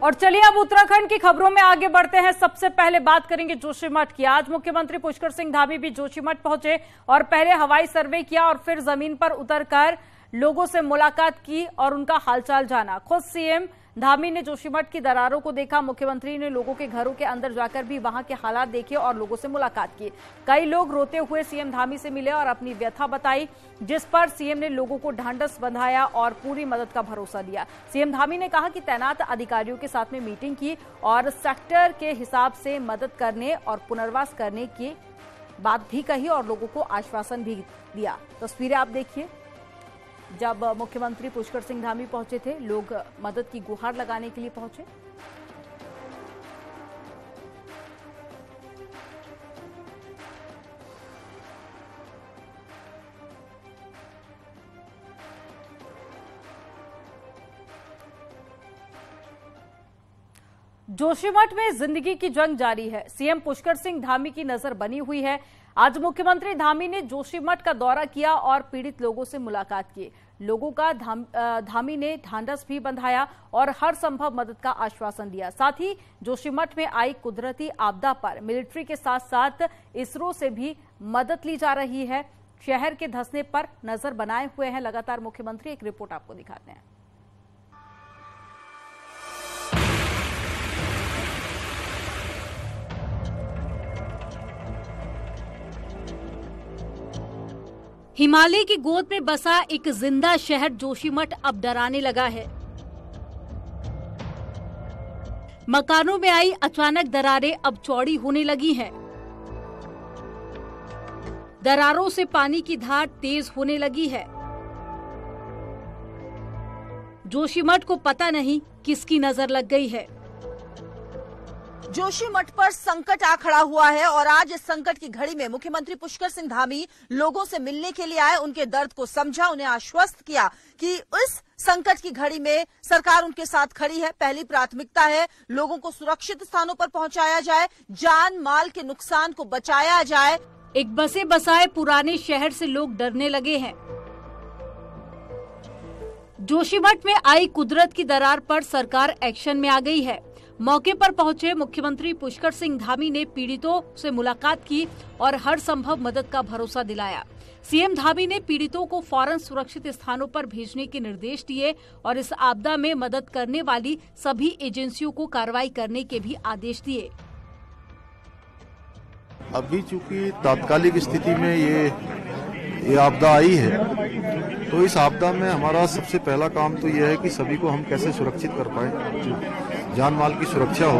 और चलिए अब उत्तराखंड की खबरों में आगे बढ़ते हैं। सबसे पहले बात करेंगे जोशीमठ की। आज मुख्यमंत्री पुष्कर सिंह धामी भी जोशीमठ पहुंचे और पहले हवाई सर्वे किया और फिर जमीन पर उतरकर लोगों से मुलाकात की और उनका हालचाल जाना। खुद सीएम धामी ने जोशीमठ की दरारों को देखा। मुख्यमंत्री ने लोगों के घरों के अंदर जाकर भी वहां के हालात देखे और लोगों से मुलाकात की। कई लोग रोते हुए सीएम धामी से मिले और अपनी व्यथा बताई, जिस पर सीएम ने लोगों को ढांढस बंधाया और पूरी मदद का भरोसा दिया। सीएम धामी ने कहा कि तैनात अधिकारियों के साथ में मीटिंग की और सेक्टर के हिसाब से मदद करने और पुनर्वास करने की बात भी कही और लोगों को आश्वासन भी दिया। तस्वीरें आप देखिए, जब मुख्यमंत्री पुष्कर सिंह धामी पहुंचे थे, लोग मदद की गुहार लगाने के लिए पहुंचे। जोशीमठ में जिंदगी की जंग जारी है। सीएम पुष्कर सिंह धामी की नजर बनी हुई है। आज मुख्यमंत्री धामी ने जोशीमठ का दौरा किया और पीड़ित लोगों से मुलाकात की। लोगों का धामी ने ढांढस भी बंधाया और हर संभव मदद का आश्वासन दिया। साथ ही जोशीमठ में आई कुदरती आपदा पर मिलिट्री के साथ साथ इसरो से भी मदद ली जा रही है। शहर के धंसने पर नजर बनाए हुए हैं लगातार मुख्यमंत्री। एक रिपोर्ट आपको दिखाते हैं। हिमालय की गोद में बसा एक जिंदा शहर जोशीमठ अब डराने लगा है। मकानों में आई अचानक दरारें अब चौड़ी होने लगी हैं। दरारों से पानी की धार तेज होने लगी है। जोशीमठ को पता नहीं किसकी नजर लग गई है। जोशीमठ पर संकट आ खड़ा हुआ है और आज इस संकट की घड़ी में मुख्यमंत्री पुष्कर सिंह धामी लोगों से मिलने के लिए आए, उनके दर्द को समझा, उन्हें आश्वस्त किया कि इस संकट की घड़ी में सरकार उनके साथ खड़ी है। पहली प्राथमिकता है लोगों को सुरक्षित स्थानों पर पहुंचाया जाए, जान माल के नुकसान को बचाया जाए। एक बसे बसाए पुराने शहर से लोग डरने लगे हैं। जोशीमठ में आई कुदरत की दरार पर सरकार एक्शन में आ गई है। मौके पर पहुंचे मुख्यमंत्री पुष्कर सिंह धामी ने पीड़ितों से मुलाकात की और हर संभव मदद का भरोसा दिलाया। सीएम धामी ने पीड़ितों को फौरन सुरक्षित स्थानों पर भेजने के निर्देश दिए और इस आपदा में मदद करने वाली सभी एजेंसियों को कार्रवाई करने के भी आदेश दिए। अभी चूंकि तात्कालिक स्थिति में ये आपदा आई है, तो इस आपदा में हमारा सबसे पहला काम तो यह है कि सभी को हम कैसे सुरक्षित कर पाए, जान माल की सुरक्षा हो।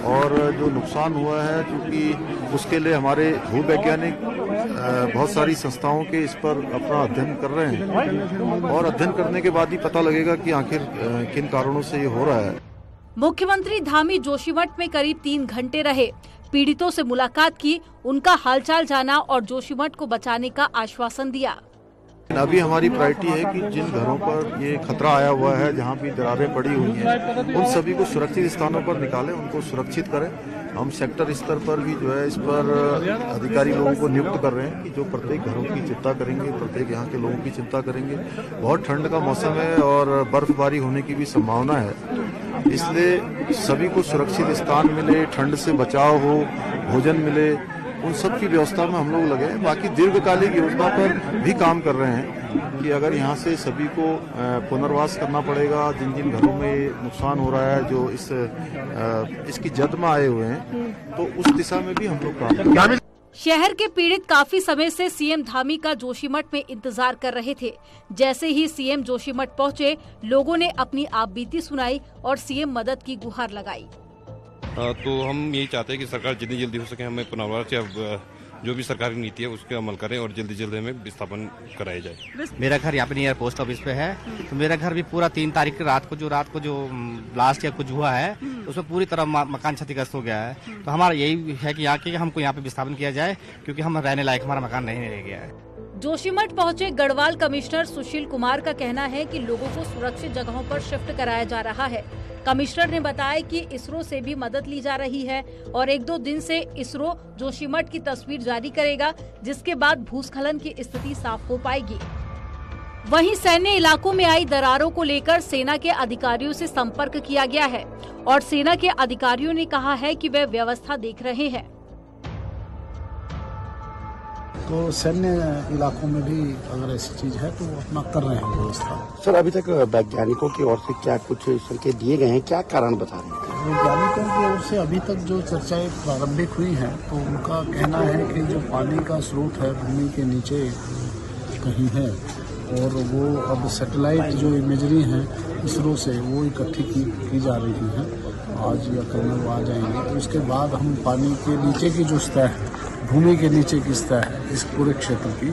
और जो नुकसान हुआ है, क्योंकि उसके लिए हमारे भूवैज्ञानिक बहुत सारी संस्थाओं के इस पर अपना अध्ययन कर रहे हैं और अध्ययन करने के बाद ही पता लगेगा कि आखिर किन कारणों से ये हो रहा है। मुख्यमंत्री धामी जोशीमठ में करीब 3 घंटे रहे, पीड़ितों से मुलाकात की, उनका हालचाल जाना और जोशीमठ को बचाने का आश्वासन दिया। अभी हमारी प्रायोरिटी है कि जिन घरों पर ये खतरा आया हुआ है, जहाँ भी दरारें पड़ी हुई हैं, उन सभी को सुरक्षित स्थानों पर निकालें, उनको सुरक्षित करें। हम सेक्टर स्तर पर भी जो है इस पर अधिकारी लोगों को नियुक्त कर रहे हैं कि जो प्रत्येक घरों की चिंता करेंगे, प्रत्येक यहाँ के लोगों की चिंता करेंगे। बहुत ठंड का मौसम है और बर्फबारी होने की भी संभावना है, इसलिए सभी को सुरक्षित स्थान मिले, ठंड से बचाव हो, भोजन मिले, उन सब की व्यवस्था में हम लोग लगे हैं। बाकी दीर्घकालिक योजना पर भी काम कर रहे हैं कि अगर यहाँ से सभी को पुनर्वास करना पड़ेगा, जिन जिन घरों में नुकसान हो रहा है, जो इसकी जद में आए हुए हैं, तो उस दिशा में भी हम लोग काम कर रहे हैं। शहर के पीड़ित काफी समय से सीएम धामी का जोशीमठ में इंतजार कर रहे थे। जैसे ही सीएम जोशीमठ पहुंचे, लोगों ने अपनी आपबीती सुनाई और सीएम मदद की गुहार लगाई। तो हम यही चाहते हैं कि सरकार जितनी जल्दी हो सके हमें पुनर्वास या जो भी सरकारी नीति है उसके अमल करें और जल्दी जल्दी हमें विस्थापन कराया जाए। मेरा घर यहाँ पे नियर पोस्ट ऑफिस पे है, तो मेरा घर भी पूरा 3 तारीख की रात को जो ब्लास्ट या कुछ हुआ है, उसमें पूरी तरह मकान क्षतिग्रस्त हो गया है। तो हमारा यही है कि हमको यहाँ पे विस्थापन किया जाए, क्योंकि हम रहने लायक हमारा मकान नहीं रह गया है। जोशीमठ पहुंचे गढ़वाल कमिश्नर सुशील कुमार का कहना है कि लोगों को सुरक्षित जगहों पर शिफ्ट कराया जा रहा है। कमिश्नर ने बताया कि इसरो से भी मदद ली जा रही है और 1-2 दिन से इसरो जोशीमठ की तस्वीर जारी करेगा, जिसके बाद भूस्खलन की स्थिति साफ हो पाएगी। वहीं सैन्य इलाकों में आई दरारों को लेकर सेना के अधिकारियों से संपर्क किया गया है और सेना के अधिकारियों ने कहा है कि वे व्यवस्था देख रहे हैं। तो सैन्य इलाकों में भी अगर ऐसी चीज है तो अपना कर रहे हैं व्यवस्था। सर, अभी तक वैज्ञानिकों की ओर से क्या कुछ संकेत दिए गए हैं, क्या कारण बता रहे हैं? वैज्ञानिकों की ओर से अभी तक जो चर्चाएं प्रारंभिक हुई हैं तो उनका कहना है कि जो पानी का स्रोत है भूमि के नीचे कहीं है और वो अब सैटेलाइट जो इमेजरी है इसरो से वो इकट्ठी की जा रही है। आज या कल में वो आ जाएंगे। उसके बाद हम पानी के नीचे की जो सतह है, भूमि के नीचे की सतह है, इस पूरे क्षेत्र की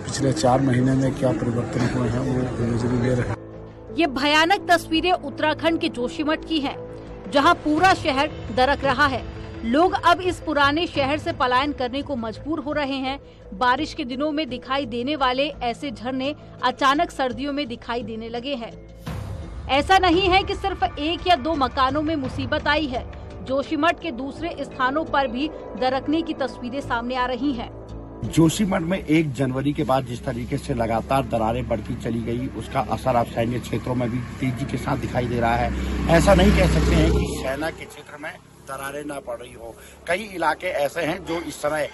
पिछले 4 महीने में क्या परिवर्तन हुए हैं वो इमेजरी ले रहे हैं। ये भयानक तस्वीरें उत्तराखंड के जोशीमठ की हैं, जहां पूरा शहर दरक रहा है। लोग अब इस पुराने शहर से पलायन करने को मजबूर हो रहे हैं। बारिश के दिनों में दिखाई देने वाले ऐसे झरने अचानक सर्दियों में दिखाई देने लगे हैं। ऐसा नहीं है कि सिर्फ 1 या 2 मकानों में मुसीबत आई है। जोशीमठ के दूसरे स्थानों पर भी दरकने की तस्वीरें सामने आ रही हैं। जोशीमठ में 1 जनवरी के बाद जिस तरीके से लगातार दरारें बढ़ती चली गई, उसका असर अब सैन्य क्षेत्रों में भी तेजी के साथ दिखाई दे रहा है। ऐसा नहीं कह सकते हैं कि सेना के क्षेत्र में दरारें ना पड़ रही हो। कई इलाके ऐसे हैं जो इस समय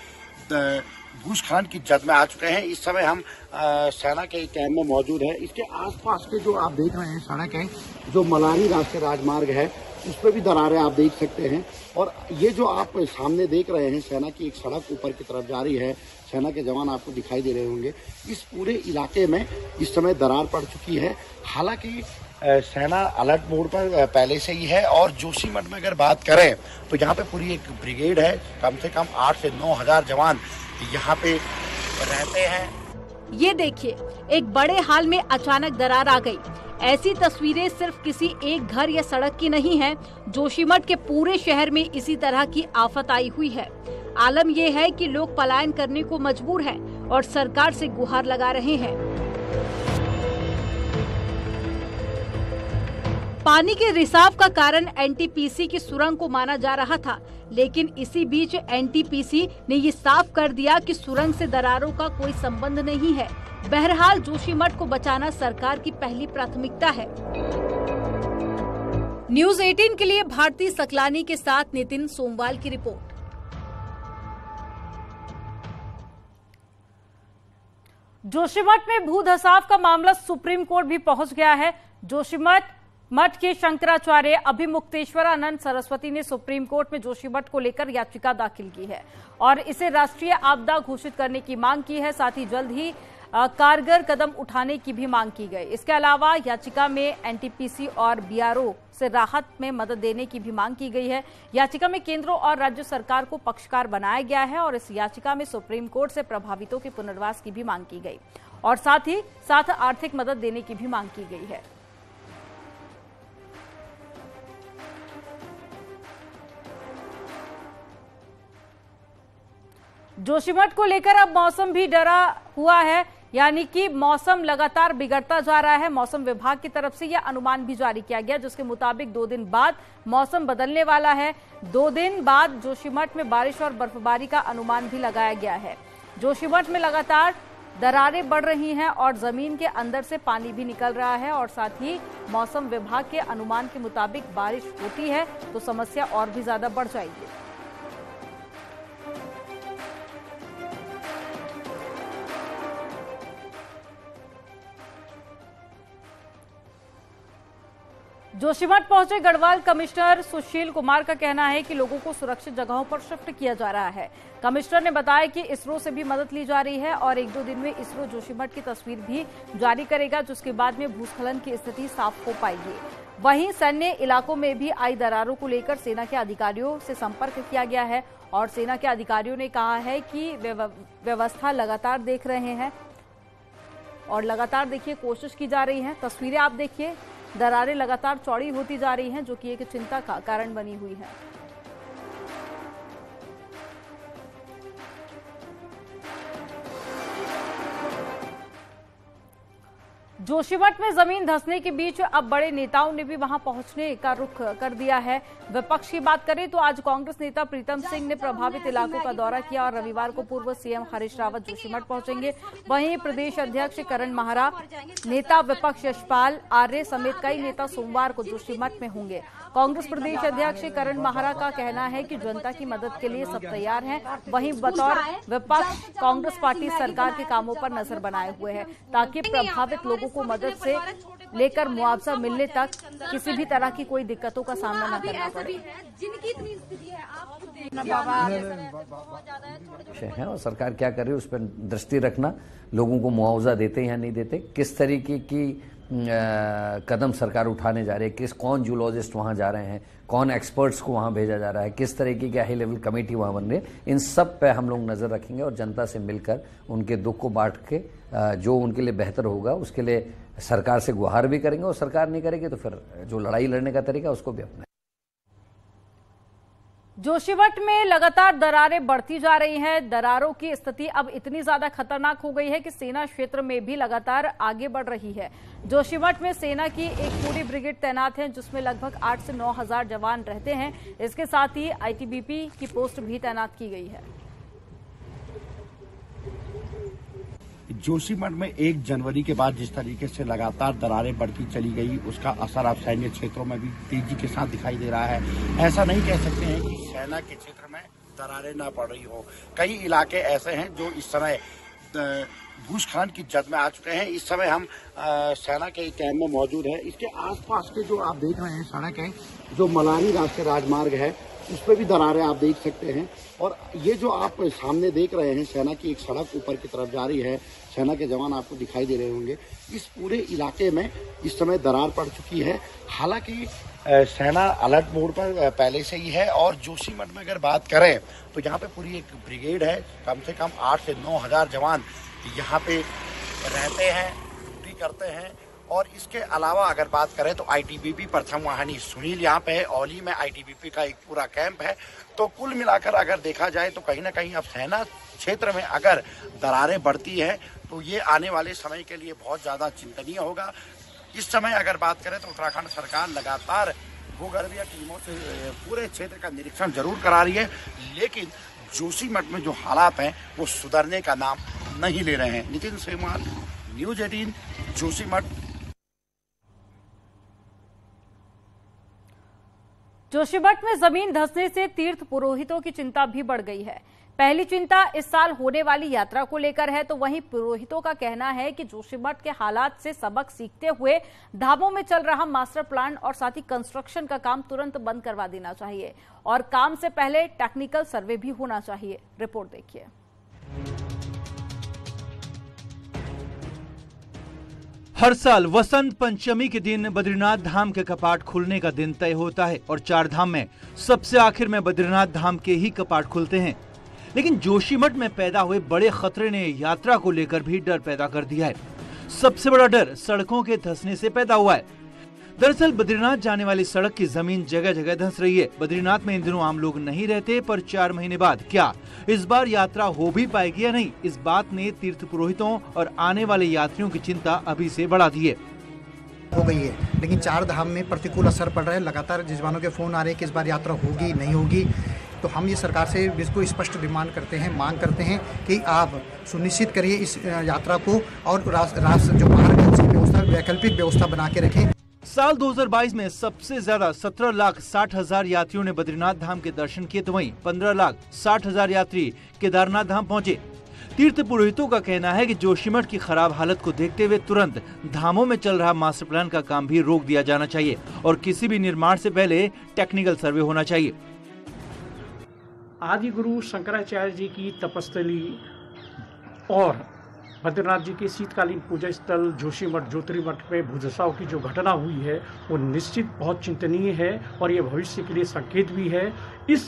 भूस्खलन की जद में आ चुके हैं। इस समय हम सेना के कैंप में मौजूद है। इसके आसपास के जो आप देख रहे हैं सड़क है, जो मलारी राष्ट्रीय राजमार्ग है, उस पर भी दरारें आप देख सकते हैं। और ये जो आप सामने देख रहे हैं, सेना की एक सड़क ऊपर की तरफ जा रही है। सेना के जवान आपको दिखाई दे रहे होंगे। इस पूरे इलाके में इस समय दरार पड़ चुकी है। हालांकि सेना अलर्ट मोड पर पहले से ही है। और जोशीमठ में अगर बात करें तो यहाँ पे पूरी एक ब्रिगेड है। कम से कम 8 से 9 हजार जवान यहाँ पे रहते हैं। ये देखिए, एक बड़े हाल में अचानक दरार आ गई। ऐसी तस्वीरें सिर्फ किसी एक घर या सड़क की नहीं है। जोशीमठ के पूरे शहर में इसी तरह की आफत आई हुई है। आलम यह है कि लोग पलायन करने को मजबूर हैं और सरकार से गुहार लगा रहे हैं। पानी के रिसाव का कारण एनटीपीसी की सुरंग को माना जा रहा था, लेकिन इसी बीच एनटीपीसी ने ये साफ कर दिया कि सुरंग से दरारों का कोई संबंध नहीं है। बहरहाल जोशीमठ को बचाना सरकार की पहली प्राथमिकता है। न्यूज़ 18 के लिए भारती सकलानी के साथ नितिन सोमवाल की रिपोर्ट। जोशीमठ में भू धसाव का मामला सुप्रीम कोर्ट भी पहुंच गया है। जोशीमठ मठ के शंकराचार्य अभिमुक्तेश्वरानंद सरस्वती ने सुप्रीम कोर्ट में जोशीमठ को लेकर याचिका दाखिल की है और इसे राष्ट्रीय आपदा घोषित करने की मांग की है। साथ ही जल्द ही कारगर कदम उठाने की भी मांग की गई। इसके अलावा याचिका में एनटीपीसी और बीआरओ से राहत में मदद देने की भी मांग की गई है। याचिका में केंद्र और राज्य सरकार को पक्षकार बनाया गया है और इस याचिका में सुप्रीम कोर्ट से प्रभावितों के पुनर्वास की भी मांग की गई और साथ ही साथ आर्थिक मदद देने की भी मांग की गई है। जोशीमठ को लेकर अब मौसम भी डरा हुआ है, यानी कि मौसम लगातार बिगड़ता जा रहा है। मौसम विभाग की तरफ से यह अनुमान भी जारी किया गया, जिसके मुताबिक 2 दिन बाद मौसम बदलने वाला है। 2 दिन बाद जोशीमठ में बारिश और बर्फबारी का अनुमान भी लगाया गया है। जोशीमठ में लगातार दरारें बढ़ रही हैं और जमीन के अंदर से पानी भी निकल रहा है और साथ ही मौसम विभाग के अनुमान के मुताबिक बारिश होती है तो समस्या और भी ज्यादा बढ़ जाएगी। जोशीमठ पहुंचे गढ़वाल कमिश्नर सुशील कुमार का कहना है कि लोगों को सुरक्षित जगहों पर शिफ्ट किया जा रहा है। कमिश्नर ने बताया कि इसरो से भी मदद ली जा रही है और 1-2 दिन में इसरो जोशीमठ की तस्वीर भी जारी करेगा, जिसके बाद में भूस्खलन की स्थिति साफ हो पाएगी। वहीं सैन्य इलाकों में भी आई दरारों को लेकर सेना के अधिकारियों से संपर्क किया गया है और सेना के अधिकारियों ने कहा है कि व्यवस्था लगातार देख रहे हैं और लगातार देखिए कोशिश की जा रही है। तस्वीरें आप देखिए, दरारें लगातार चौड़ी होती जा रही हैं, जो कि एक चिंता का कारण बनी हुई है। जोशीमठ में जमीन धंसने के बीच अब बड़े नेताओं ने भी वहां पहुंचने का रुख कर दिया है। विपक्ष की बात करें तो आज कांग्रेस नेता प्रीतम सिंह ने प्रभावित इलाकों का दौरा किया और रविवार को पूर्व सीएम हरीश रावत जोशीमठ पहुंचेंगे। वहीं प्रदेश अध्यक्ष करण माहरा, नेता विपक्ष यशपाल आर्य समेत कई नेता सोमवार को जोशीमठ में होंगे। कांग्रेस प्रदेश अध्यक्ष करण माहरा का कहना है कि जनता की मदद के लिए सब तैयार हैं। वहीं बतौर विपक्ष कांग्रेस पार्टी सरकार के कामों पर नजर बनाए हुए है ताकि प्रभावित लोगों को मदद से लेकर मुआवजा मिलने तक किसी भी तरह की कोई दिक्कतों का सामना न करना पड़े। है और सरकार क्या कर रही है उस पर दृष्टि रखना, लोगों को मुआवजा देते या नहीं देते, किस तरीके की कदम सरकार उठाने जा रही है, कौन जूलॉजिस्ट वहां जा रहे हैं, कौन एक्सपर्ट्स को वहां भेजा जा रहा है, किस तरीके की हाई लेवल कमेटी वहां बन रही है, इन सब पे हम लोग नजर रखेंगे और जनता से मिलकर उनके दुख को बांट के जो उनके लिए बेहतर होगा उसके लिए सरकार से गुहार भी करेंगे और सरकार नहीं करेगी तो फिर जो लड़ाई लड़ने का तरीका उसको भी अपनाएंगे। जोशीमठ में लगातार दरारें बढ़ती जा रही हैं। दरारों की स्थिति अब इतनी ज्यादा खतरनाक हो गई है कि सेना क्षेत्र में भी लगातार आगे बढ़ रही है। जोशीमठ में सेना की एक पूरी ब्रिगेड तैनात है जिसमें लगभग 8 से 9 हजार जवान रहते हैं। इसके साथ ही आईटीबीपी की पोस्ट भी तैनात की गई है। जोशीमठ में 1 जनवरी के बाद जिस तरीके से लगातार दरारें बढ़ती चली गई उसका असर अब सैन्य क्षेत्रों में भी तेजी के साथ दिखाई दे रहा है। ऐसा नहीं कह सकते हैं कि सेना के क्षेत्र में दरारें ना पड़ रही हो। कई इलाके ऐसे हैं जो इस समय घूसखान की जद में आ चुके हैं। इस समय हम सेना के कैंप में मौजूद है। इसके आसपास के जो आप देख रहे हैं सड़क है, जो मलानी राष्ट्रीय राजमार्ग है, उस पर भी दरारें आप देख सकते हैं। और ये जो आप सामने देख रहे हैं सेना की एक सड़क ऊपर की तरफ जा रही है, सेना के जवान आपको दिखाई दे रहे होंगे। इस पूरे इलाके में इस समय दरार पड़ चुकी है। हालांकि सेना अलर्ट मोड पर पहले से ही है और जोशीमठ में अगर बात करें तो यहाँ पे पूरी एक ब्रिगेड है। कम से कम 8 से 9 हजार जवान यहाँ पे रहते हैं, ड्यूटी करते हैं। और इसके अलावा अगर बात करें तो आईटीबीपी प्रथम वाहिनी सुनील यहाँ पे है, औली में आईटीबीपी का एक पूरा कैंप है। तो कुल मिलाकर अगर देखा जाए तो कहीं ना कहीं अब सेना क्षेत्र में अगर दरारें बढ़ती है तो ये आने वाले समय के लिए बहुत ज्यादा चिंतनीय होगा। इस समय अगर बात करें तो उत्तराखंड सरकार लगातार भूगर्भीय टीमों से पूरे क्षेत्र का निरीक्षण जरूर करा रही है, लेकिन जोशीमठ में जो हालात हैं वो सुधरने का नाम नहीं ले रहे हैं। नितिन सेमान, न्यूज 18, जोशीमठ। जोशीमठ में जमीन धंसने से तीर्थ पुरोहितों की चिंता भी बढ़ गई है। पहली चिंता इस साल होने वाली यात्रा को लेकर है, तो वहीं पुरोहितों का कहना है कि जोशीमठ के हालात से सबक सीखते हुए धामों में चल रहा मास्टर प्लान और साथ ही कंस्ट्रक्शन का काम तुरंत बंद करवा देना चाहिए और काम से पहले टेक्निकल सर्वे भी होना चाहिए। रिपोर्ट देखिए। हर साल वसंत पंचमी के दिन बद्रीनाथ धाम के कपाट खुलने का दिन तय होता है और 4 धाम में सबसे आखिर में बद्रीनाथ धाम के ही कपाट खुलते हैं। लेकिन जोशीमठ में पैदा हुए बड़े खतरे ने यात्रा को लेकर भी डर पैदा कर दिया है। सबसे बड़ा डर सड़कों के धंसने से पैदा हुआ है। दरअसल बद्रीनाथ जाने वाली सड़क की जमीन जगह जगह धंस रही है। बद्रीनाथ में इन दिनों आम लोग नहीं रहते, पर 4 महीने बाद क्या इस बार यात्रा हो भी पाएगी या नहीं, इस बात ने तीर्थ पुरोहितों और आने वाले यात्रियों की चिंता अभी से बढ़ा दी है। हो गई है, लेकिन 4 धाम में प्रतिकूल असर पड़ रहा है। लगातार जजमानों के फोन आ रहे हैं कि इस बार यात्रा होगी नहीं होगी। तो हम ये सरकार से इसको स्पष्ट डिमांड करते हैं, मांग करते हैं कि आप सुनिश्चित करिए इस यात्रा को और रास्ते जो मार्ग है उसकी व्यवस्था, वैकल्पिक व्यवस्था बना के रखें। साल 2022 में सबसे ज्यादा 17,60,000 यात्रियों ने बद्रीनाथ धाम के दर्शन किए, तो वहीं 15,60,000 यात्री केदारनाथ धाम पहुंचे। तीर्थ पुरोहितों का कहना है कि जोशीमठ की खराब हालत को देखते हुए तुरंत धामों में चल रहा मास्टर प्लान का काम भी रोक दिया जाना चाहिए और किसी भी निर्माण से पहले टेक्निकल सर्वे होना चाहिए। आदि गुरु शंकराचार्य जी की तपस्थली और बद्रीनाथ जी के शीतकालीन पूजा स्थल जोशीमठ ज्योतिर्मठ में भूधसाव की जो घटना हुई है वो निश्चित बहुत चिंतनीय है और ये भविष्य के लिए संकेत भी है। इस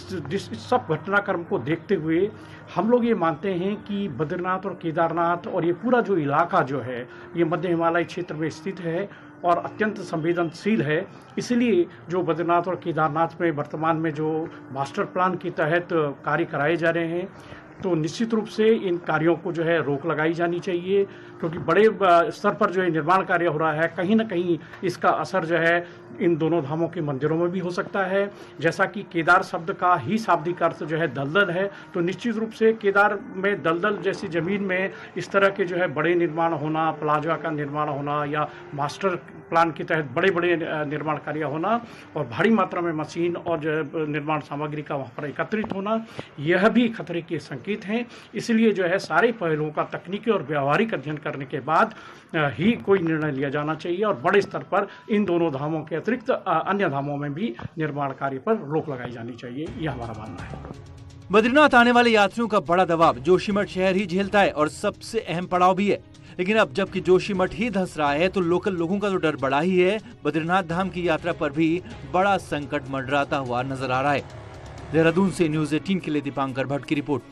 सब घटनाक्रम को देखते हुए हम लोग ये मानते हैं कि बद्रीनाथ और केदारनाथ और ये पूरा जो इलाका जो है ये मध्य हिमालय क्षेत्र में स्थित है और अत्यंत संवेदनशील है। इसलिए जो बद्रीनाथ और केदारनाथ में वर्तमान में जो मास्टर प्लान के तहत कार्य कराए जा रहे हैं तो निश्चित रूप से इन कार्यों को जो है रोक लगाई जानी चाहिए, क्योंकि बड़े स्तर पर जो है निर्माण कार्य हो रहा है, कहीं ना कहीं इसका असर जो है इन दोनों धामों के मंदिरों में भी हो सकता है। जैसा कि केदार शब्द का ही शाब्दिक अर्थ जो है दलदल है, तो निश्चित रूप से केदार में दलदल जैसी जमीन में इस तरह के जो है बड़े निर्माण होना, प्लाजा का निर्माण होना या मास्टर प्लान के तहत बड़े बड़े निर्माण कार्य होना और भारी मात्रा में मशीन और जो निर्माण सामग्री का वहाँ पर एकत्रित होना, यह भी खतरे के संकेत हैं। इसलिए जो है सारे पहलुओं का तकनीकी और व्यवहारिक अध्ययन करने के बाद ही कोई निर्णय लिया जाना चाहिए और बड़े स्तर पर इन दोनों धामों के अतिरिक्त अन्य धामों में भी निर्माण कार्य पर रोक लगाई जानी चाहिए, यह हमारा मानना है। बद्रीनाथ आने वाले यात्रियों का बड़ा दबाव जोशीमठ शहर ही झेलता है और सबसे अहम पड़ाव भी है। लेकिन अब जबकि जोशीमठ ही धंस रहा है तो लोकल लोगों का तो डर बढ़ा ही है, बद्रीनाथ धाम की यात्रा पर भी बड़ा संकट मंडराता हुआ नजर आ रहा है। देहरादून से न्यूज़ 18 के लिए दीपांकर भट्ट की रिपोर्ट।